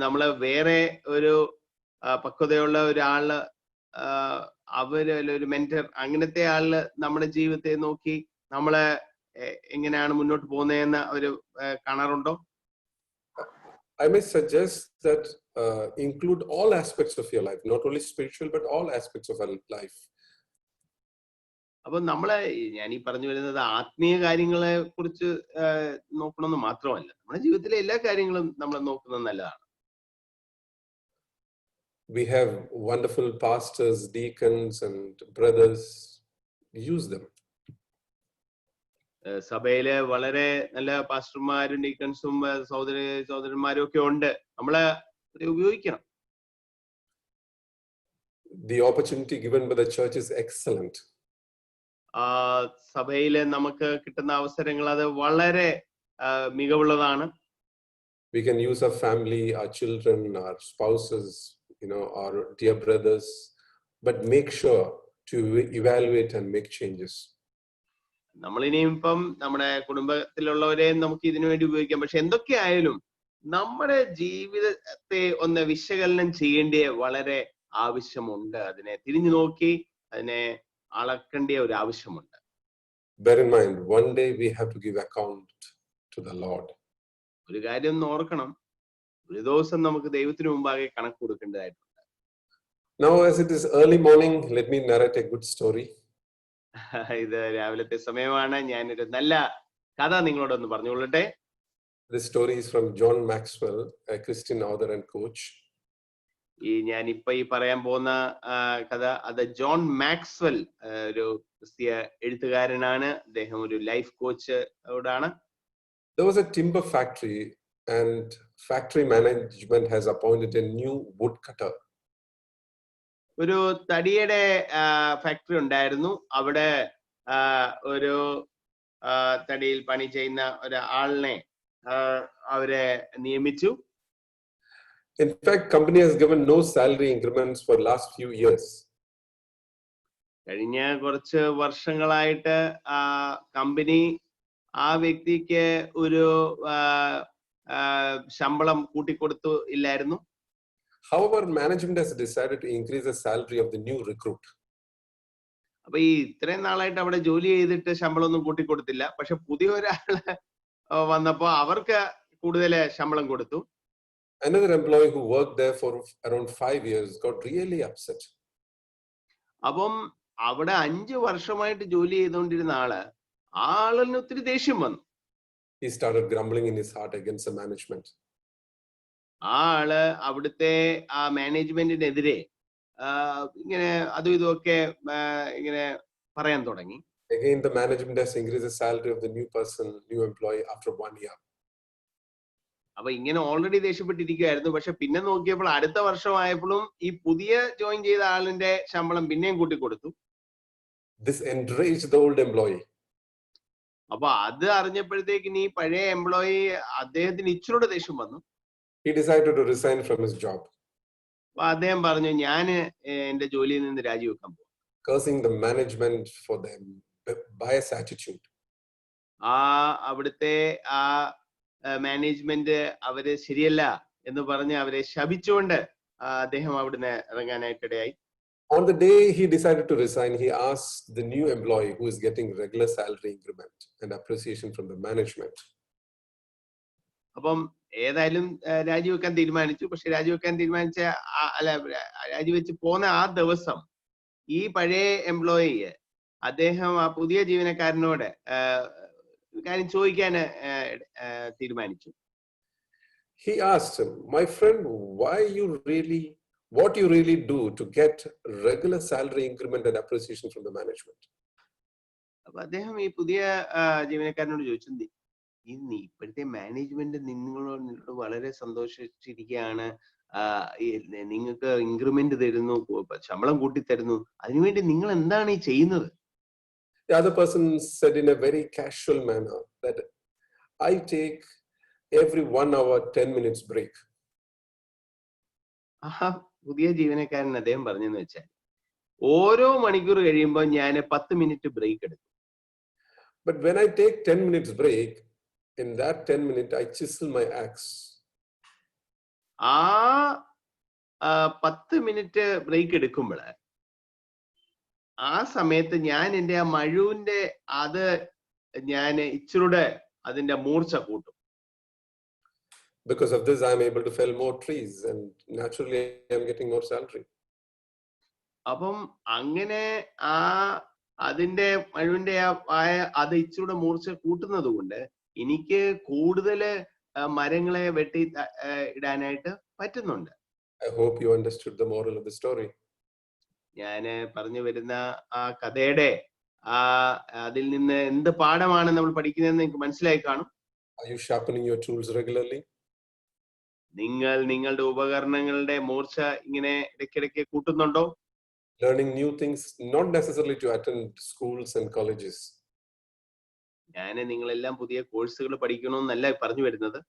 നമ്മള് വേറെ ഒരു പക്വതയുള്ള ഒരാള്, ഒരു മെന്റർ, അങ്ങനത്തെ ആള് നമ്മുടെ ജീവിതത്തെ നോക്കി നമ്മള് എങ്ങനെയാണ് മുന്നോട്ട് പോകുന്നതെന്ന് അവര് കാണാറുണ്ടോ? I may suggest that include all aspects of your life, not only spiritual but all aspects of our life. അപ്പൊ ഞാൻ ഈ പറഞ്ഞു വരുന്നത് ആത്മീയ കാര്യങ്ങളെ കുറിച്ച് നോക്കണമെന്ന് മാത്രമല്ല, നമ്മുടെ ജീവിതത്തിലെ എല്ലാ കാര്യങ്ങളും നമ്മൾ നോക്കുന്നത് നല്ലതാണ്. We have wonderful pastors, deacons, and brothers. Use them. സഭയിലെ വളരെ നല്ല പാസ്റ്റർമാരും ഡീക്കൺസും സഹോദരന്മാരും ഒക്കെ ഉണ്ട്. നമ്മളെ ഉപയോഗിക്കണം. The opportunity given by the church is excellent. സഭയിലെ നമുക്ക് കിട്ടുന്ന അവസരങ്ങൾ അത് വളരെ മികവുള്ളതാണ്. We can use our family, our children, our spouses, our dear brothers, but make sure to evaluate and make changes. നമ്മളിനിയും ഇപ്പം നമ്മുടെ കുടുംബത്തിലുള്ളവരെയും നമുക്ക് ഇതിനു വേണ്ടി ഉപയോഗിക്കാം. പക്ഷെ എന്തൊക്കെയായാലും നമ്മുടെ ജീവിതത്തെ ഒന്ന് വിശകലനം ചെയ്യേണ്ട വളരെ ആവശ്യമുണ്ട്. അതിനെ തിരിഞ്ഞു നോക്കി അതിനെ അളക്കേണ്ട ഒരു ആവശ്യമുണ്ട്. Bear in mind, one day we have to give account to the Lord. ഒരു കാര്യം ഒന്ന് ഓർക്കണം, ഒരു ദിവസം നമുക്ക് ദൈവത്തിന് മുമ്പാകെ കണക്ക് കൊടുക്കേണ്ടതായിട്ടുണ്ട്. Now, as it is early morning, let me narrate a good story. ഇത് രാവിലത്തെ സമയമാണ്. ഞാനൊരു നല്ല കഥ നിങ്ങളോടൊന്ന് പറഞ്ഞുകൊള്ളട്ടെ. This story is from John Maxwell, a Christian author and coach. ഞാൻ ഇപ്പൊ ഈ പറയാൻ പോകുന്ന കഥ അത് ജോൺ മാക്സ്വെൽ, ഒരു ക്രിസ്തീയ എഴുത്തുകാരനാണ്. അദ്ദേഹം ഒരു life കോച്ചാണ്. There was a timber factory and factory management has appointed a new woodcutter. ഒരു തടിയുടെ ഫാക്ടറി ഉണ്ടായിരുന്നു. അവിടെ ഒരു തടിയിൽ പണി ചെയ്യുന്ന ഒരാളിനെ അവരെ നിയമിച്ചു. In fact, company has given no salary increments for last few years. കഴിഞ്ഞ കുറച്ച് വർഷങ്ങളായിട്ട് കമ്പനി ആ വ്യക്തിക്ക് ഒരു ശമ്പളം കൂട്ടിക്കൊടുത്തു ഇല്ലായിരുന്നു. However, management has decided to increase the salary of the new recruit. അപ്പൊ ഈ ഇത്രയും നാളായിട്ട് അവിടെ ജോലി ചെയ്തിട്ട് ശമ്പളം ഒന്നും കൂട്ടിക്കൊടുത്തില്ല. പക്ഷെ പുതിയ ഒരാള് വന്നപ്പോ അവർക്ക് കൂടുതൽ ശമ്പളം കൊടുത്തു. Another employee who worked there for around 5 years got really upset. അപ്പം അവിടെ 5 വർഷമായിട്ട് ജോലി ചെയ്തുകൊണ്ടിരുന്ന ആളിന് ഒത്തിരി ദേഷ്യം വന്നു. He started grumbling in his heart against the management. ആള് അവിടുത്തെ ആ മാനേജ്മെന്റിനെതിരെ ഇങ്ങനെ അതും ഇതുമൊക്കെ ഇങ്ങനെ പറയാൻ തുടങ്ങി. Again, the management has increased the salary of the new employee after 1 year. അപ്പൊ ഇങ്ങനെ ഓൾറെഡി ദേഷ്യപ്പെട്ടിരിക്കുകയായിരുന്നു. പക്ഷെ പിന്നെ നോക്കിയപ്പോൾ അടുത്ത വർഷമായപ്പോഴും ഈ പുതിയ ജോയിൻ ചെയ്ത ആളിന്റെ ശമ്പളം പിന്നെയും കൂട്ടിക്കൊടുത്തു. This enraged the old employee. അപ്പൊ അത് അറിഞ്ഞപ്പോഴത്തേക്ക് ഈ പഴയ എംപ്ലോയി അദ്ദേഹത്തിന് ഇച്ചിരൂടെ ദേഷ്യം വന്നു. He decided to resign from his job. അപ്പൊ അദ്ദേഹം പറഞ്ഞു, ഞാൻ എന്റെ ജോലിയിൽ നിന്ന് രാജിവെക്കാൻ പോകും. Cursing the management for their biased attitude. അവിടുത്തെ മാനേജ്മെന്റ് അവര് ശരിയല്ല എന്ന് പറഞ്ഞ് അവരെ ശപിച്ചുകൊണ്ട് അദ്ദേഹം അവിടുന്ന് ഇറങ്ങാനായിട്ടിടയായി. On the day he decided to resign, he asked the new employee who is getting regular salary increment and appreciation from the management. അപ്പം ഏതായാലും രാജിവെക്കാൻ തീരുമാനിച്ചു. പക്ഷെ രാജിവെക്കാൻ തീരുമാനിച്ച രാജിവെച്ച് പോന്ന ആ ദിവസം ഈ പഴയ എംപ്ലോയി അദ്ദേഹം ആ പുതിയ ജീവനക്കാരനോട് കാര്യം ചോദിക്കാൻ തീരുമാനിച്ചു. He asked him, "My friend, what you really do to get regular salary increment and appreciation from the management?" അപ്പൊ അദ്ദേഹം ഈ പുതിയ ജീവനക്കാരനോട് ചോദിച്ചു, ഇപ്പോഴത്തെ മാനേജ്മെന്റ് നിങ്ങളോട് വളരെ സന്തോഷിച്ചിരിക്കുകയാണ്, നിങ്ങൾക്ക് ഇൻക്രിമെന്റ് തരുന്നു, ശമ്പളം കൂട്ടി തരുന്നു, അതിനുവേണ്ടി നിങ്ങൾ എന്താണ് ഈ ചെയ്യുന്നത്? The other person said in a very casual manner that I take every 1 hour 10 minutes break. പുതിയ ജീവനക്കാരൻ അദ്ദേഹം പറഞ്ഞെന്ന് വെച്ചാൽ ഓരോ മണിക്കൂർ കഴിയുമ്പോൾ ഞാൻ 10 മിനിറ്റ് ബ്രേക്ക് എടുക്കും. But when I take 10 minutes break, in that 10 minutes I chisel my axe. 10 minute break എടുക്കുമ്പോൾ ആ സമയത്ത് ഞാൻ എൻ്റെ ആ മഴുവിന്റെ അത് ഞാൻ ഇച്ചിരൂടെ അതിന്റെ മൂർച്ച കൂട്ടും. Because of this, I am able to fell more trees and naturally I am getting more salary. അപ്പം അങ്ങനെ അതിന്റെ മഴുവിന്റെ അത് ഇച്ചിരൂടെ മൂർച്ച കൂട്ടുന്നത് കൊണ്ട് എനിക്ക് കൂടുതൽ മരങ്ങളെ വെട്ടി ഇടാനായിട്ട് പറ്റുന്നുണ്ട്. I hope you understood the moral of the story. ഞാന് പറഞ്ഞു വരുന്ന ആ കഥയുടെ അതിൽ നിന്ന് എന്ത് പാഠമാണ് നമ്മൾ പഠിക്കുന്നതെന്ന് എനിക്ക് മനസ്സിലായി കാണും. Are you sharpening your tools regularly? നിങ്ങൾ നിങ്ങളുടെ ഉപകരണങ്ങളുടെ മൂർച്ച ഇങ്ങനെ ഇടയ്ക്കിടയ്ക്ക് കൂട്ടുന്നുണ്ടോ? Learning new things, not necessarily to attend schools and colleges. ഞാന് നിങ്ങളെല്ലാം പുതിയ കോഴ്സുകൾ പഠിക്കണമെന്നല്ല പറഞ്ഞു വരുന്നത്.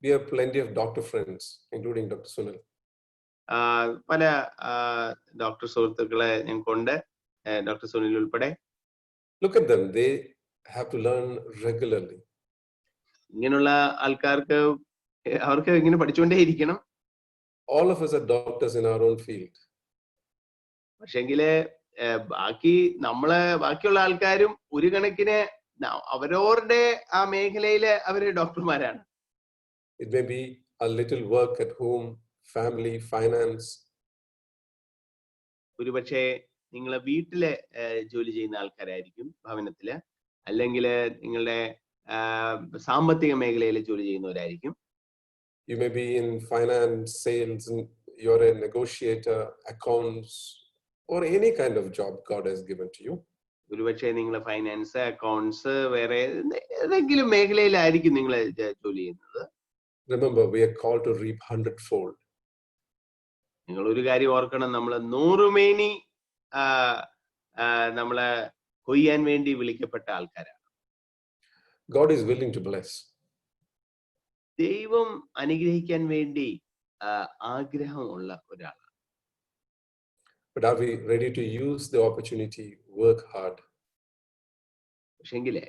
We have plenty of doctor friends, including Dr. Sunil. പല ഡോക്ടർ സുഹൃത്തുക്കളെ ഞങ്ങൾക്കുണ്ട്, ഡോക്ടർ സുനിൽ ഉൾപ്പെടെ. Look at them, they have to learn regularly. ഇങ്ങനെയുള്ള ആൾക്കാർക്ക് അവർക്ക് ഇങ്ങനെ പഠിച്ചുകൊണ്ടേ ഇരിക്കണം. All of us are doctors in our own field. പക്ഷെങ്കില് ബാക്കിയുള്ള ആൾക്കാരും ഒരു കണക്കിന് അവരവരുടെ ആ മേഖലയില് അവര് ഡോക്ടർമാരാണ്. It may be a little work at home, family, finance. ഒരുപക്ഷെ നിങ്ങളെ വീട്ടില് ജോലി ചെയ്യുന്ന ആൾക്കാരായിരിക്കും ഭവനത്തില്, അല്ലെങ്കിൽ നിങ്ങളുടെ സാമ്പത്തിക മേഖലയിൽ ജോലി ചെയ്യുന്നവരായിരിക്കും. You may be in finance, sales, and you're a negotiator, accounts, or any kind of job God has given to you. ഒരുപക്ഷെ നിങ്ങൾ ഫൈനാൻസ്, അക്കൗണ്ട്സ്, വേറെ ഏതെങ്കിലും മേഖലയിലായിരിക്കും നിങ്ങൾ ജോലി ചെയ്യുന്നത്. Remember, we are called to reap 100-fold. നിങ്ങൾ ഒരു കാര്യം ഓർക്കണം, നമ്മൾ 100 മേനി നമ്മളെ കൊയ്യാൻ വേണ്ടി വിളിക്കപ്പെട്ട ആൾക്കാരാണ്. God is willing to bless. ദൈവം അനുഗ്രഹിക്കാൻ വേണ്ടി ആഗ്രഹമുള്ള ഒരാളാണ്. But are we ready to use the opportunity, work hard? പക്ഷെങ്കിലേ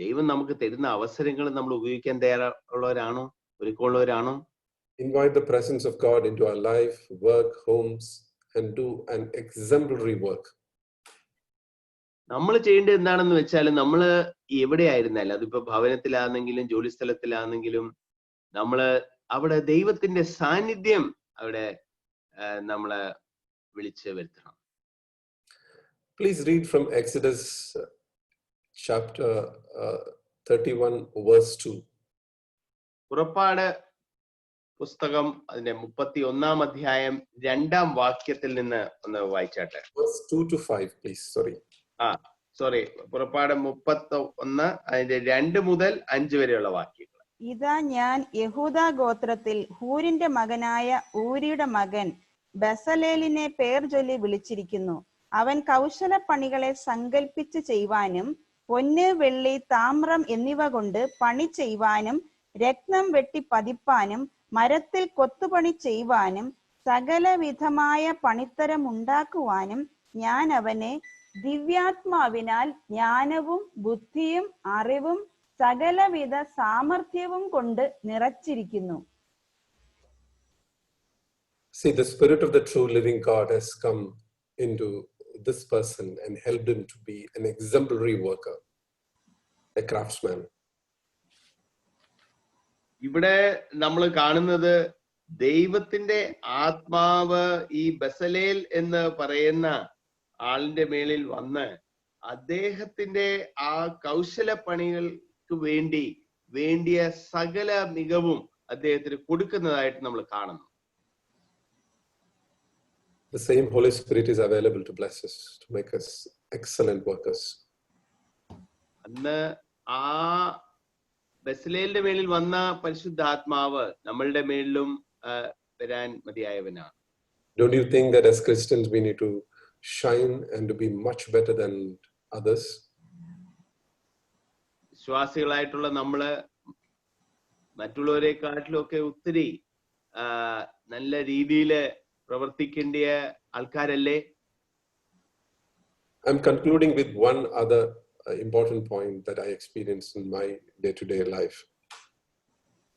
ദൈവം നമുക്ക് തരുന്ന അവസരങ്ങൾ നമ്മൾ ഉപയോഗിക്കാൻ തയ്യാറുള്ളവരാണോ, ഒരുക്കമുള്ളവരാണോ? Invite the presence of God into our life, work, homes, and do an exemplary work. നമ്മൾ ചെയ്യേണ്ടത് എന്താണെന്ന് വെച്ചാൽ, നമ്മൾ എവിടെയായിരുന്നാലും, അതിപ്പോ ഭവനത്തിലാണെങ്കിലും ജോലി സ്ഥലത്തിലാണെങ്കിലും, നമ്മള് അവിടെ ദൈവത്തിന്റെ സാന്നിധ്യം അവിടെ നമ്മളെ വിളിച്ച് വരുത്തണം. Please read from Exodus chapter 31 verse 2. പുറപ്പാട് പുസ്തകം അതിന്റെ 31-ാം അധ്യായം 2-ാം വാക്യത്തിൽ നിന്ന് ഒന്ന് വായിച്ചാട്ടെ. Verse 2 to 5, please. സോറി, പുറപ്പാട് 31 അതിന്റെ 2 മുതൽ 5 വരെയുള്ള വാക്യങ്ങൾ. ഇതാ, ഞാൻ യഹൂദാ ഗോത്രത്തിൽ ഹൂരിന്റെ മകനായ ഊരിയുടെ മകൻ ബസലേലിനെ പേർ ചൊല്ലി വിളിച്ചിരിക്കുന്നു. അവൻ കൗശലപ്പണികളെ സങ്കൽപ്പിച്ച് ചെയ്യുവാനും പൊന്ന്, വെള്ളി, താമ്രം എന്നിവ കൊണ്ട് പണി ചെയ്യുവാനും രത്നം വെട്ടി പതിപ്പാനും മരത്തിൽ കൊത്തുപണി ചെയ്യുവാനും സകലവിധമായ പണിത്തരം ഉണ്ടാക്കുവാനും ഞാൻ അവനെ ദിവ്യാത്മാവിനാൽ ജ്ഞാനവും ബുദ്ധിയും അറിവും സകലവിധ സാമർഥ്യവും കൊണ്ട് നിറച്ചിരിക്കുന്നു. See, the Spirit of the true living God has come into this person and helped him to be an exemplary worker, a craftsman. ഇവിടെ നമ്മൾ കാണുന്നത് ദൈവത്തിന്റെ ആത്മാവ് ഈ ബസലേൽ എന്ന് പറയുന്ന ആളിന്റെ മേളിൽ വന്ന് അദ്ദേഹത്തിന്റെ ആ കൗശലപ്പണികൾക്ക് വേണ്ടിയ സകല മികവും അദ്ദേഹത്തിന് കൊടുക്കുന്നതായിട്ട് നമ്മൾ കാണുന്നു. The same Holy Spirit is available to bless us, to make us excellent workers. അന്ന് ആ ബസലേലിന്റെ മേളിൽ വന്ന പരിശുദ്ധാത്മാവ് നമ്മളുടെ മേളിലും വരാൻ മതിയായവനാണ്. Don't you think that as Christians we need to shine and to be much better than others? വിശ്വാസികളായിട്ടുള്ള നമ്മള് മറ്റുള്ളവരെക്കാട്ടിലും ഒക്കെ ഒത്തിരി നല്ല രീതിയില് പ്രവർത്തിക്കേണ്ട ആൾക്കാരല്ലേ? I'm concluding with one other important point that I experienced in my day-to-day life.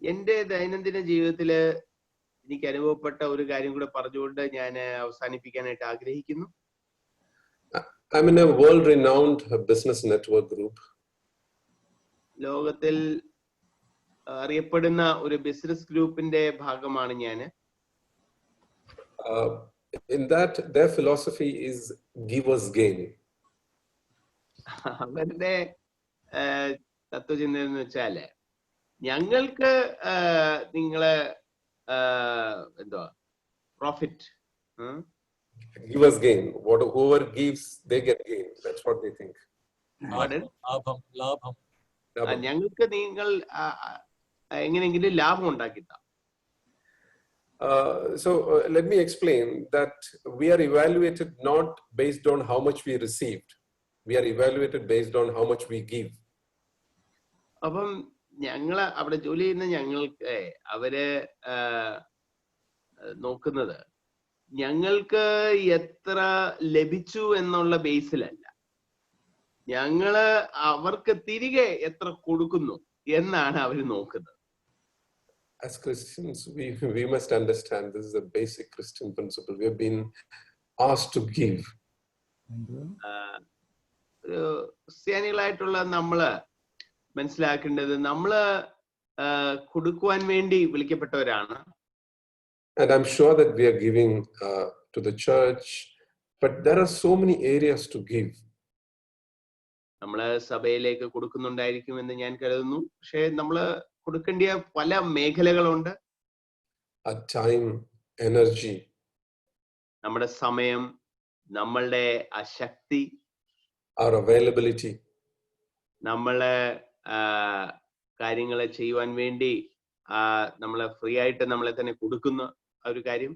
എന്റെ ദൈനംദിന ജീവിതത്തില് എനിക്ക് അനുഭവപ്പെട്ട ഒരു കാര്യം കൂടെ പറഞ്ഞുകൊണ്ട് ഞാൻ അവസാനിപ്പിക്കാനായിട്ട് ആഗ്രഹിക്കുന്നു. I'm in a world-renowned business network group. ലോകത്തിൽ അറിയപ്പെടുന്ന ഒരു ബിസിനസ് ഗ്രൂപ്പിന്റെ ഭാഗമാണ് ഞാൻ. In that, their philosophy is give us gain. അവരുടെ തത്വചിന്ത എന്ന് വെച്ചാല് ഞങ്ങൾക്ക് നിങ്ങളെ എന്തുവാ profit Give us gain. Whoever gives, they get gain. That's what they think. ലാഭം. ഞങ്ങൾക്ക് നിങ്ങൾ എങ്ങനെയെങ്കിലും ലാഭം ഉണ്ടാക്കിത്താം. So let me explain that we are evaluated not based on how much we received. We are evaluated based on how much we give. അപ്പം ഞങ്ങള് അവിടെ ജോലി ചെയ്യുന്ന ഞങ്ങൾക്ക് അവര് നോക്കുന്നത് ഞങ്ങൾക്ക് എത്ര ലഭിച്ചു എന്നുള്ള ബേസിലല്ല, ഞങ്ങള് അവർക്ക് തിരികെ എത്ര കൊടുക്കുന്നു എന്നാണ് അവര് നോക്കുന്നത്. As Christians, we must understand this is a basic Christian principle. We have been asked to give. ക്രിസ്ത്യാനികളായിട്ടുള്ള നമ്മള് മനസ്സിലാക്കേണ്ടത് നമ്മള് കൊടുക്കുവാൻ വേണ്ടി വിളിക്കപ്പെട്ടവരാണ്. And I'm sure that we are giving to the church, but there are so many areas to give. നമ്മള് സഭയിലേക്ക് കൊടുക്കുന്നുണ്ടായിരിക്കും എന്ന് ഞാൻ കരുതുന്നു. പക്ഷെ നമ്മള് കൊടുക്കേണ്ട പല മേഖലകളുണ്ട്. Our time, energy, നമ്മുടെ സമയം, നമ്മളുടെ ശക്തി, our availability, നമ്മളെ കാര്യങ്ങളെ ചെയ്യുവാൻ വേണ്ടി നമ്മളെ ഫ്രീ ആയിട്ട് നമ്മളെ തന്നെ കൊടുക്കുന്ന ഒരു കാര്യം.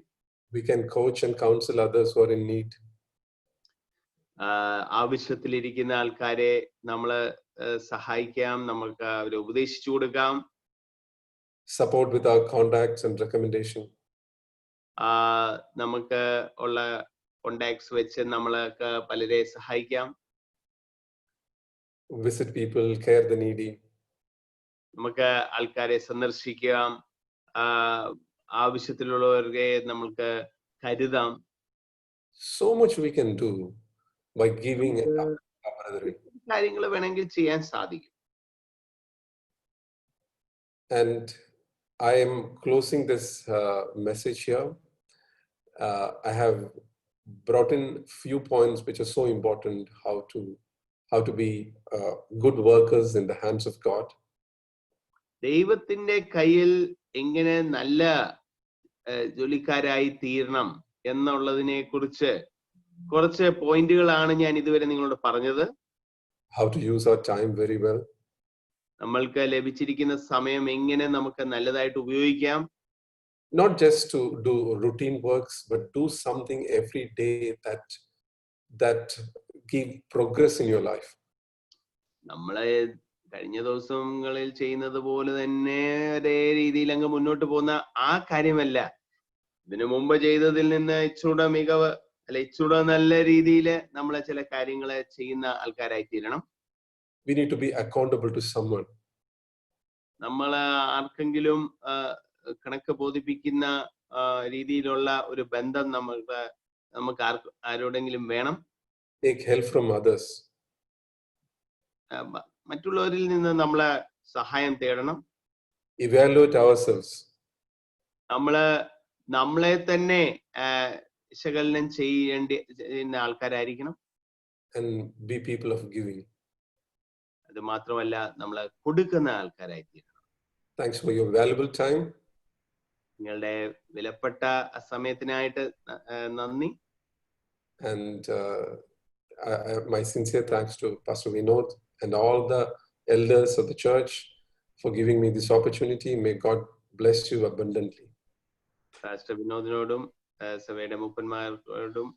We can coach and counsel others who are in need. ആവശ്യത്തിലിരിക്കുന്ന ആൾക്കാരെ നമ്മള് സഹായിക്കാം, നമുക്ക് അവരെ ഉപദേശിച്ചു കൊടുക്കാം. Support with our contacts and recommendation. നമുക്ക് ഉള്ള കോണ്ടാക്ട്സ് വെച്ച് നമ്മൾക്ക് പലരെ സഹായിക്കാം. Visit people, care the needy. നമുക്ക് ആൾക്കാരെ സന്ദർശിക്കാം, ആവശ്യത്തിലുള്ളവരെ നമ്മൾക്ക് കരുതാം. So much we can do by giving our brethren. കാര്യങ്ങൾ വേണമെങ്കിൽ ചെയ്യാൻ സാധിക്കും. And I am closing this message here. I have brought in few points which are so important, how to be good workers in the hands of God. ദൈവത്തിന്റെ കയ്യിൽ എങ്ങനെ നല്ല ജോലിക്കാരായി തീരണം എന്നുള്ളതിനെ കുറിച്ച് കുറച്ച് പോയിന്റുകളാണ് ഞാൻ ഇതുവരെ നിങ്ങളോട് പറഞ്ഞത്. How to use our time very well. നമ്മൾക്ക് ലഭിച്ചിരിക്കുന്ന സമയം എങ്ങനെ നമുക്ക് നല്ലതായിട്ട് ഉപയോഗിക്കാം. Not just to do routine works, but do something every day that give progress in your life. നമ്മളെ കഴിഞ്ഞ ദിവസങ്ങളിൽ ചെയ്യുന്നത് പോലെ തന്നെ ഒരേ രീതിയിൽ അങ്ങ് മുന്നോട്ട് പോകുന്ന ആ കാര്യമല്ല. ഇതിനു മുമ്പ് ചെയ്തതിൽ നിന്ന് ഇച്ചൂടെ മികവ് അല്ലെ ഇച്ചൂടെ നല്ല രീതിയിൽ നമ്മളെ ചില കാര്യങ്ങളെ ചെയ്യുന്ന ആൾക്കാരായി തീരണം. We need to be accountable to someone. നമ്മൾ ആർക്കെങ്കിലും കണക്ക് ബോധിപ്പിക്കുന്ന രീതിയിലുള്ള ഒരു ബന്ധം നമുക്ക് ആരോടെങ്കിലും വേണം. Take help from others. മറ്റുള്ളവരിൽ നിന്ന് നമ്മളെ സഹായം തേടണം. Evaluate ourselves. നമ്മളെ തന്നെ വിശകലനം ചെയ്യുന്ന ആൾക്കാരായിരിക്കണം. And be people of giving. അത് മാത്രമല്ല നമ്മളെ കൊടുക്കുന്ന ആൾക്കാരായി തീരണം. Thanks for your valuable time. നിങ്ങളുടെ വിലപ്പെട്ട സമയത്തിനായിട്ട് നന്ദി. And my sincere thanks to Pastor Vinod and all the elders of the church for giving me this opportunity. May God bless you abundantly. Pastor വിനോദിനോടും സഭയുടെ മൂപ്പന്മാരോടും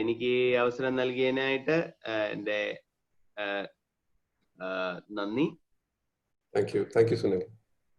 എനിക്ക് ഈ അവസരം നൽകിയതിനായിട്ട് എൻ്റെ നന്ദി. Thank you, Sunil.